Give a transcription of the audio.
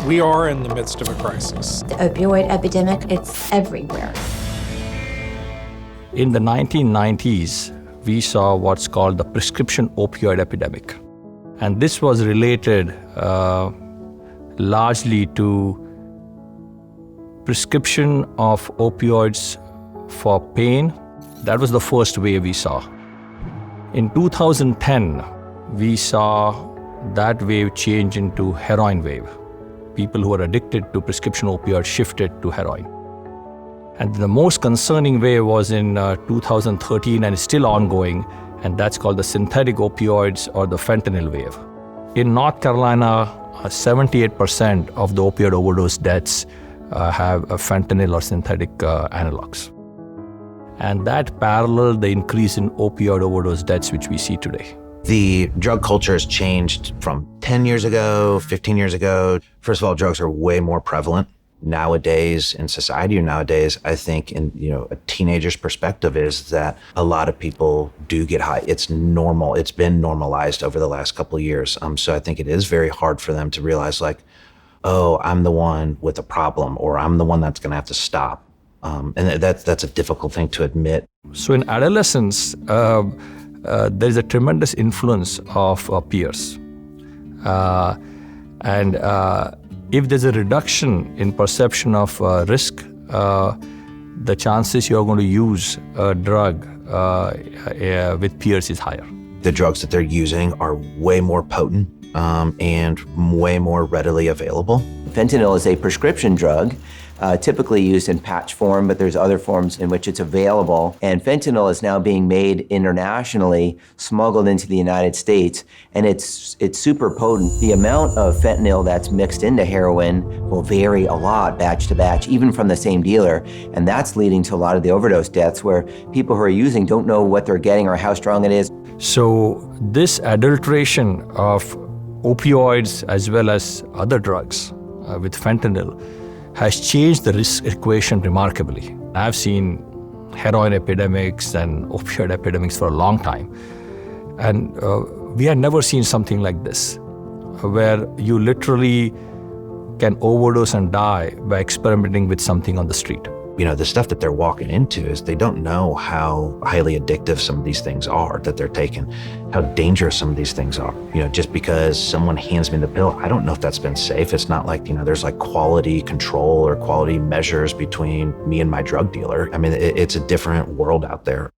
We are in the midst of a crisis. The opioid epidemic, it's everywhere. In the 1990s, we saw what's called the prescription opioid epidemic. And this was related largely to prescription of opioids for pain. That was the first wave we saw. In 2010, we saw that wave change into heroin wave. People who are addicted to prescription opioids shifted to heroin. And the most concerning wave was in 2013 and is still ongoing, and that's called the synthetic opioids or the fentanyl wave. In North Carolina, 78% of the opioid overdose deaths have fentanyl or synthetic analogs. And that paralleled the increase in opioid overdose deaths which we see today. The drug culture has changed from 10 years ago, 15 years ago. First of all, drugs are way more prevalent nowadays in society, or nowadays, I think in a teenager's perspective is that a lot of people do get high. It's normal. It's been normalized over the last couple of years. So I think it is very hard for them to realize like, oh, I'm the one with a problem, or I'm the one that's going to have to stop. And that's a difficult thing to admit. So in adolescence, there's a tremendous influence of peers. And if there's a reduction in perception of risk, the chances you're going to use a drug with peers is higher. The drugs that they're using are way more potent and way more readily available. Fentanyl is a prescription drug, typically used in patch form, but there's other forms in which it's available. And fentanyl is now being made internationally, smuggled into the United States, and it's super potent. The amount of fentanyl that's mixed into heroin will vary a lot batch to batch, even from the same dealer, and that's leading to a lot of the overdose deaths where people who are using don't know what they're getting or how strong it is. So this adulteration of opioids as well as other drugs with fentanyl has changed the risk equation remarkably. I've seen heroin epidemics and opioid epidemics for a long time. And we had never seen something like this, where you literally can overdose and die by experimenting with something on the street. The stuff that they're walking into is they don't know how highly addictive some of these things are that they're taking, how dangerous some of these things are. Just because someone hands me the pill, I don't know if that's been safe. It's not like, there's like quality control or quality measures between me and my drug dealer. I mean, it's a different world out there.